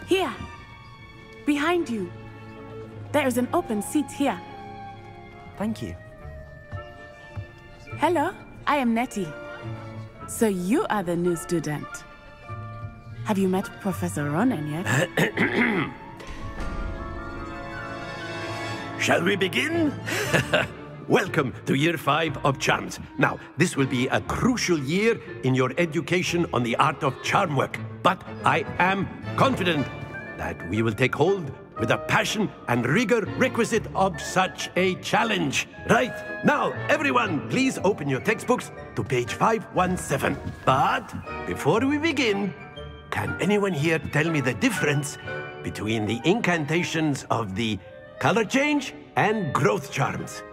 Here. Behind you. There is an open seat here. Thank you. Hello, I am Nettie. So you are the new student. Have you met Professor Ronan yet? Shall we begin? Welcome to Year 5 of Charms. Now, this will be a crucial year in your education on the art of charm work. But I am confident that we will take hold with the passion and rigor requisite of such a challenge. Right, now, everyone, please open your textbooks to page 517. But before we begin, can anyone here tell me the difference between the incantations of the color change and growth charms?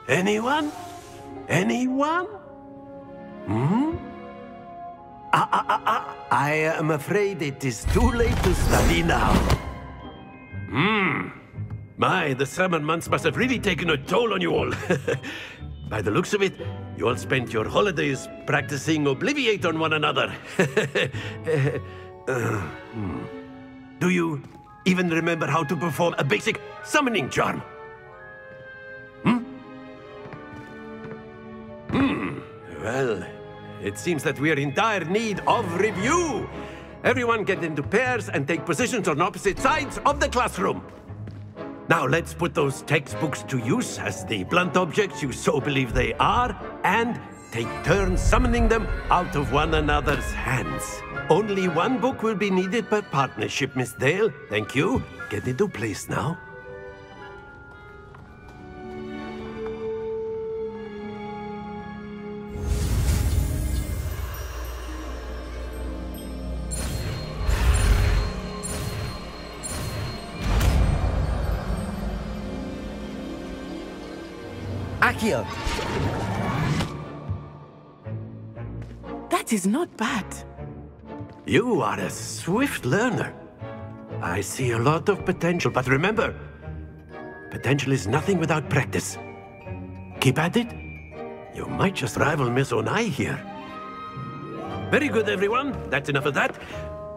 Anyone? Anyone? I am afraid it is too late to study now. My, the summer months must have really taken a toll on you all. By the looks of it, you all spent your holidays practicing Obliviate on one another. Do you even remember how to perform a basic summoning charm? Well, it seems that we are in dire need of review. Everyone get into pairs and take positions on opposite sides of the classroom. Now let's put those textbooks to use as the blunt objects you so believe they are, and take turns summoning them out of one another's hands. Only one book will be needed per partnership, Miss Dale. Thank you. Get into place now. Accio! That is not bad. You are a swift learner. I see a lot of potential, but remember, potential is nothing without practice. Keep at it. You might just rival Miss Onai here. Very good, everyone. That's enough of that.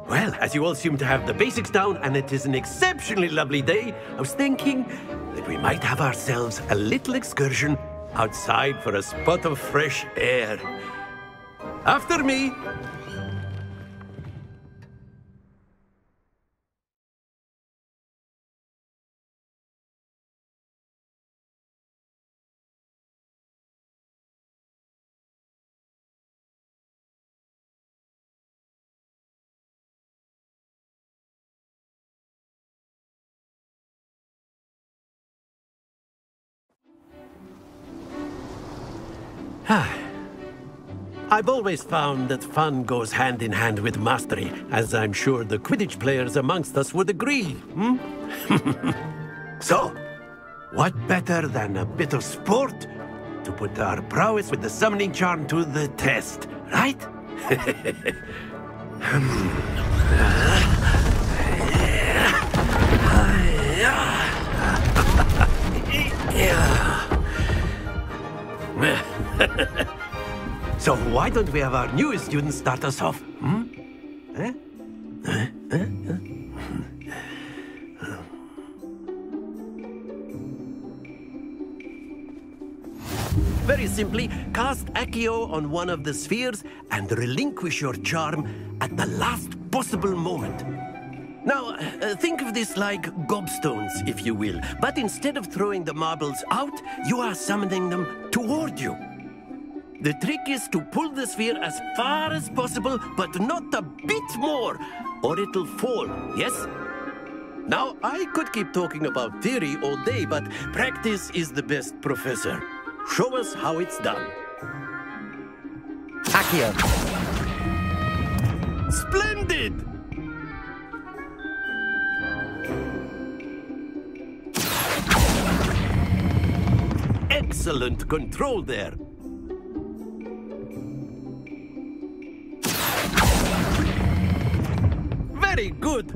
Well, as you all seem to have the basics down, and it is an exceptionally lovely day, I was thinking that we might have ourselves a little excursion outside for a spot of fresh air. After me. I've always found that fun goes hand in hand with mastery, as I'm sure the Quidditch players amongst us would agree, So, what better than a bit of sport to put our prowess with the summoning charm to the test, right? So why don't we have our newest student start us off? Very simply, cast Accio on one of the spheres and relinquish your charm at the last possible moment. Now, think of this like gobstones, if you will. But instead of throwing the marbles out, you are summoning them toward you. The trick is to pull the sphere as far as possible, but not a bit more, or it'll fall, yes? Now, I could keep talking about theory all day, but practice is the best professor. Show us how it's done. Accio! Splendid! Excellent control there. Very good.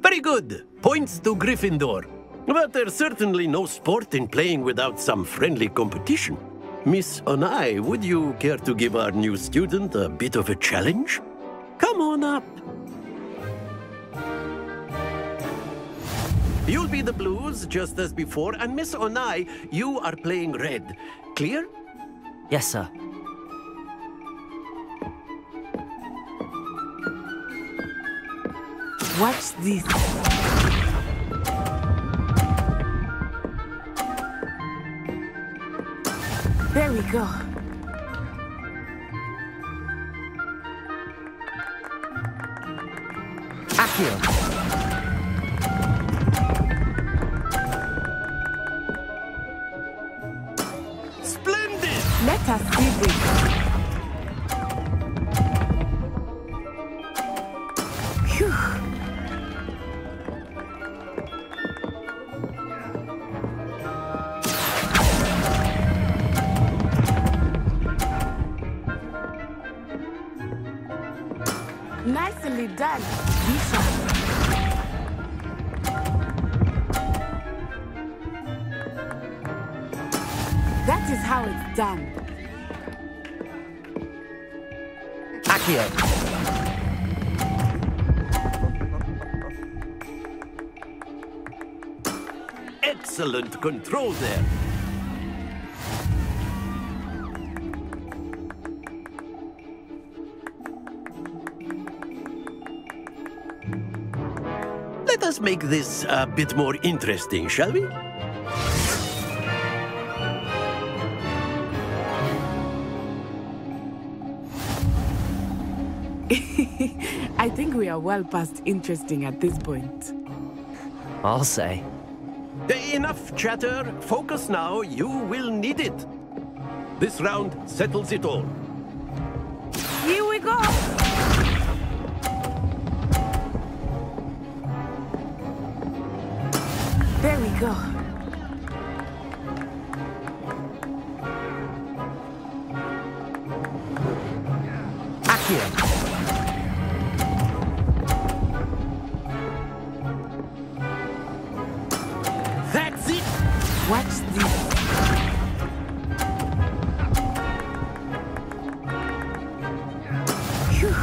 Very good. Points to Gryffindor. But there's certainly no sport in playing without some friendly competition. Miss Onai, would you care to give our new student a bit of a challenge? Come on up. You'll be the blues, just as before, and Miss Onai, you are playing red. Clear? Yes, sir. Watch this. There we go. Accio. Splendid! Let us see this. Phew. Nicely done, Bishop. That is how it's done. Accio. Excellent control there. Let us make this a bit more interesting, shall we? I think we are well past interesting at this point. I'll say. Enough chatter. Focus now. You will need it. This round settles it all. Here we go! There we go. Accio. That's it! Watch this. Phew.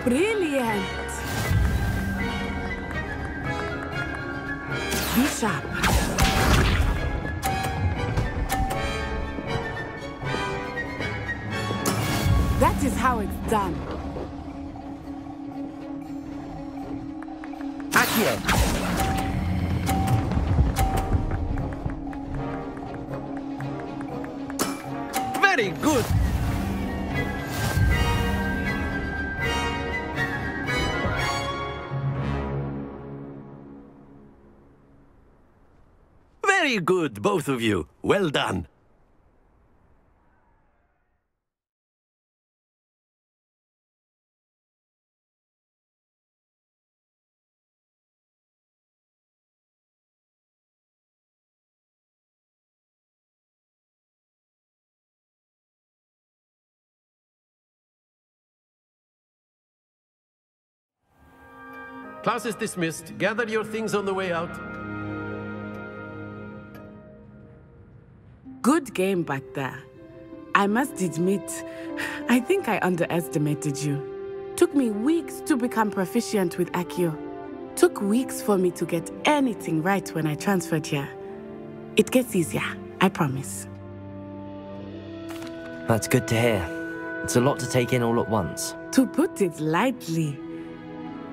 Brilliant. Be sharp. That is how it's done. Accio. Very good. Very good, both of you. Well done. Class is dismissed. Gather your things on the way out. Good game back there. I must admit, I think I underestimated you. Took me weeks to become proficient with Accio. Took weeks for me to get anything right when I transferred here. It gets easier, I promise. That's good to hear. It's a lot to take in all at once. To put it lightly,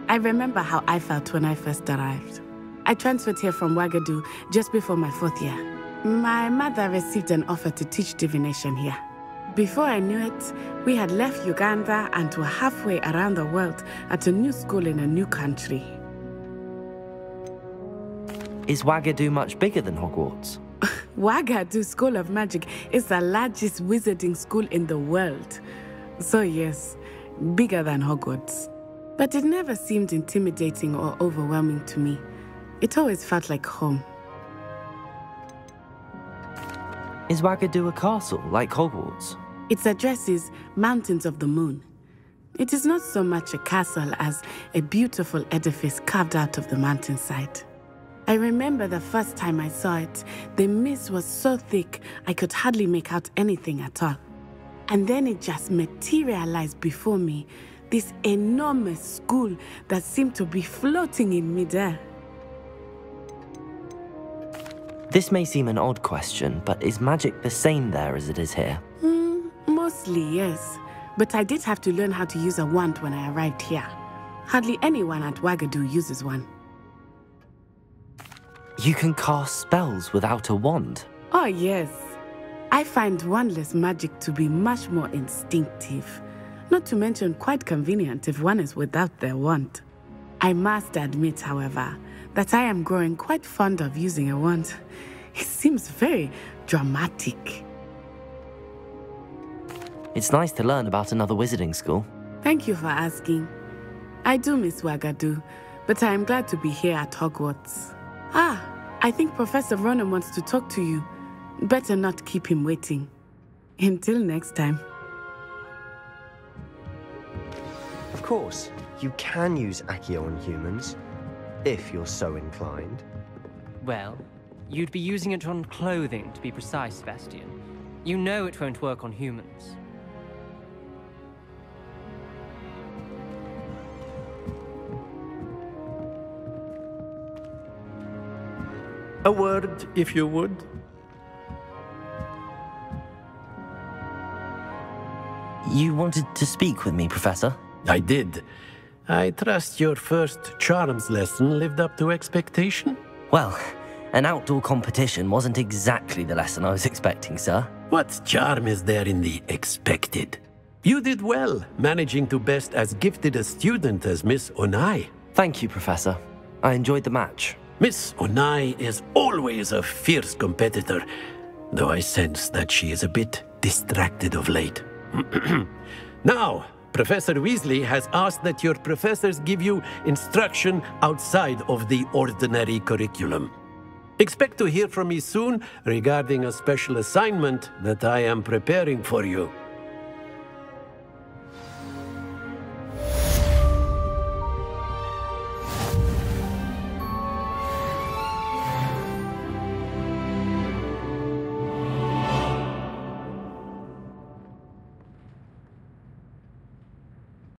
I remember how I felt when I first arrived. I transferred here from Ouagadougou just before my 4th year. My mother received an offer to teach divination here. Before I knew it, we had left Uganda and were halfway around the world at a new school in a new country. Is Ouagadougou much bigger than Hogwarts? Ouagadougou School of Magic is the largest wizarding school in the world. So yes, bigger than Hogwarts. But it never seemed intimidating or overwhelming to me. It always felt like home. Is Ouagadougou a castle, like Hogwarts? Its address is Mountains of the Moon. It is not so much a castle as a beautiful edifice carved out of the mountainside. I remember the first time I saw it, the mist was so thick I could hardly make out anything at all. And then it just materialized before me, this enormous school that seemed to be floating in midair. This may seem an odd question, but is magic the same there as it is here? Mostly, yes. But I did have to learn how to use a wand when I arrived here. Hardly anyone at Wagadu uses one. You can cast spells without a wand? Oh, yes. I find wandless magic to be much more instinctive. Not to mention quite convenient if one is without their wand. I must admit, however, that I am growing quite fond of using a wand. It seems very dramatic. It's nice to learn about another wizarding school. Thank you for asking. I do miss Wagadu, but I am glad to be here at Hogwarts. I think Professor Ronan wants to talk to you. Better not keep him waiting. Until next time. Of course, you can use Accio on humans, if you're so inclined. Well, you'd be using it on clothing, to be precise, Sebastian. You know it won't work on humans. A word, if you would. You wanted to speak with me, Professor? I did. I trust your first charms lesson lived up to expectation? Well, an outdoor competition wasn't exactly the lesson I was expecting, sir. What charm is there in the expected? You did well, managing to best as gifted a student as Miss Onai. Thank you, Professor. I enjoyed the match. Miss Onai is always a fierce competitor, though I sense that she is a bit distracted of late. Now, Professor Weasley has asked that your professors give you instruction outside of the ordinary curriculum. Expect to hear from me soon regarding a special assignment that I am preparing for you.